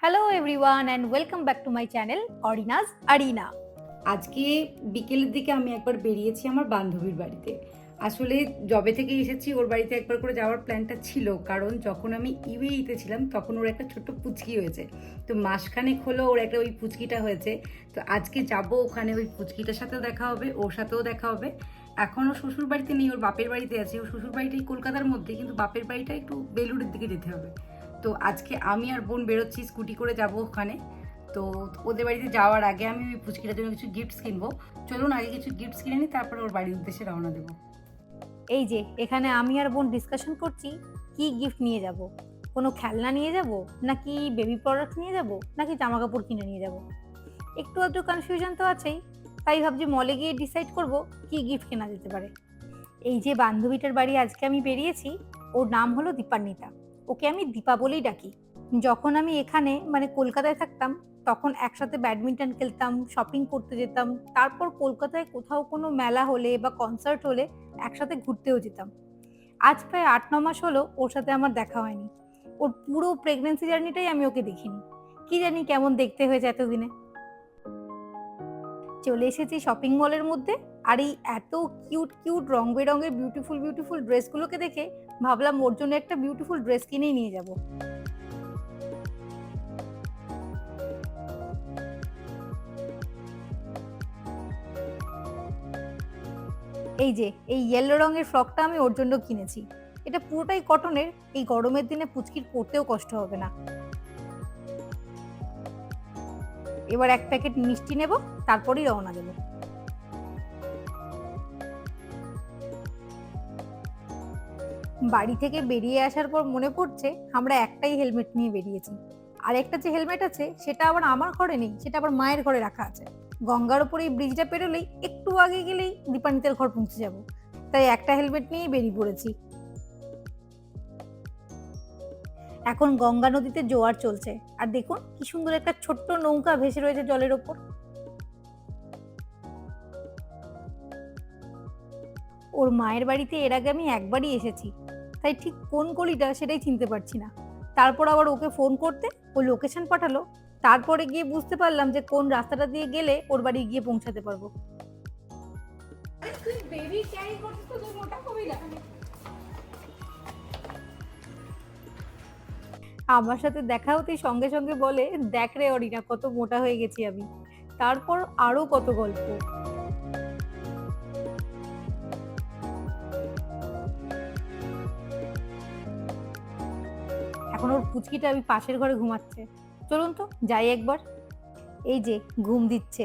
Hello everyone and welcome back to my channel Orina's Arena. আজকে বিকেলের দিকে আমি একবার বেরিয়েছি আমার বান্ধবীর বাড়িতে। আসলে যবে থেকে এসেছি ওর বাড়িতে একবার করে যাওয়ার প্ল্যানটা ছিল, কারণ যখন আমি ইউএইতে ছিলাম তখন ওর একটা ছোট্ট পুচকি হয়েছে। তো মাসখানেক হলো ওর একটা ওই পুচকিটা হয়েছে। তো আজকে যাব ওখানে, ওই পুচকিটার সাথেও দেখা হবে, ওর সাথেও দেখা হবে। এখনও শ্বশুর বাড়িতে নেই, ওর বাপের বাড়িতে আছে। ওর শ্বশুর বাড়িটাই কলকাতার মধ্যে, কিন্তু বাপের বাড়িটা একটু বেলুড়ের দিকে যেতে হবে। তো আজকে আমি আর বোন বেরোচ্ছি, স্কুটি করে যাব ওখানে। তো ওদের বাড়িতে যাওয়ার আগে আমি ওই পুচকিটার জন্য কিছু গিফটস কিনবো। চলুন আগে কিছু গিফটস কিনে নিই, তারপরে ওর বাড়ির উদ্দেশ্যে রওনা দেবো। এই যে এখানে আমি আর বোন ডিসকাশন করছি কি গিফট নিয়ে যাব। কোনো খেলনা নিয়ে যাব, নাকি বেবি প্রোডাক্ট নিয়ে যাব, নাকি জামা কাপড় কিনে নিয়ে যাব। একটু আধটু কনফিউশন তো আছেই, তাই ভাবছি মলে গিয়ে ডিসাইড করব কি গিফট কেনা যেতে পারে। এই যে বান্ধবীটার বাড়ি আজকে আমি বেরিয়েছি, ওর নাম হলো দীপান্বিতা। ওকে আমি দীপা বলেই ডাকি। যখন আমি এখানে মানে কলকাতায় থাকতাম তখন একসাথে ব্যাডমিন্টন খেলতাম, শপিং করতে যেতাম, তারপর কলকাতায় কোথাও কোনো মেলা হলে বা কনসার্ট হলে একসাথে ঘুরতেও যেতাম। আজ প্রায় ৮-৯ মাস হলো ওর সাথে আমার দেখা হয়নি। ওর পুরো প্রেগনেন্সি জার্নিটাই আমি ওকে দেখিনি। কি জানি কেমন দেখতে হয়েছে এতদিনে। চলে এসেছি শপিং মলের মধ্যে, আর এই এত কিউট কিউট রং বেরঙের বিউটিফুল বিউটিফুল ড্রেসগুলোকে দেখে ভাবলাম ওর জন্য একটা বিউটিফুল ড্রেস কিনেই নিয়ে যাব। এই যে এই ইয়েলো রঙের ফ্রকটা আমি ওর জন্য কিনেছি। এটা পুরোটাই কটনের, এই গরমের দিনে পুচকির পরতেও কষ্ট হবে না। এবার এক প্যাকেট মিষ্টি নেব, তারপরেই রওনা দেবো। বাড়ি থেকে বেরিয়ে আসার পর মনে পড়ছে আমরা একটাই হেলমেট নিয়ে বেরিয়েছি, আর একটা যে হেলমেট আছে সেটা আবার আমার ঘরে নেই, সেটা আবার মায়ের ঘরে রাখা আছে। গঙ্গার উপরে এই ব্রিজটা পেরোলেই একটু আগে গেলেই দীপান্বিতার ঘর পৌঁছে যাব, তাই একটা হেলমেট নিয়েই বেরিয়ে পড়েছি। এখন গঙ্গা নদীতে জোয়ার চলছে, আর দেখুন কি সুন্দর একটা ছোট্ট নৌকা ভেসে রয়েছে জলের ওপর। ওর মায়ের বাড়িতে এর আগে আমি একবারই এসেছি, তাই ঠিক কোন গলিটা সেটাই চিনতে পারছি না। তারপর আবার ওকে ফোন করতে ও লোকেশন পাঠালো, তারপরে গিয়ে বুঝতে পারলাম যে কোন রাস্তাটা দিয়ে গেলে ওর বাড়ি গিয়ে পৌঁছাতে পারবো। আমার সাথে দেখা হতেই সঙ্গে সঙ্গে বলে, দেখ রে অরিনা কত মোটা হয়ে গেছি আমি। তারপর আরো কত গল্প। এখন ওর পুচকিটা আমি পাশের ঘরে ঘুমাচ্ছে। চলুন তো যাই একবার। এই যে ঘুম দিচ্ছে।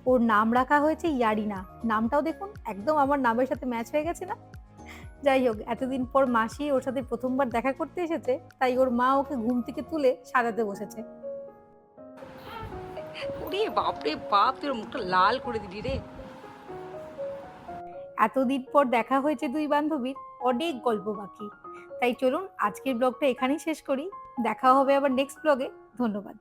ওর নাম রাখা হয়েছে ইয়ারিনা। নামটাও দেখুন একদম আমার নামের সাথে ম্যাচ হয়ে গেছে না? যাই হোক, এতদিন পর মাসি ওর সাথে প্রথমবার দেখা করতে এসেছে, তাই ওর মা ওকে ঘুম থেকে তুলে সাজাতে বসেছে। ওরে বাপরে বাপ, তোর মুখটা লাল করে দিলি রে। এতদিন পর দেখা হয়েছে দুই বান্ধবীর, অনেক গল্প বাকি। তাই চলুন আজকের ব্লগটা এখানেই শেষ করি। দেখা হবে আবার নেক্সট ব্লগে। ধন্যবাদ।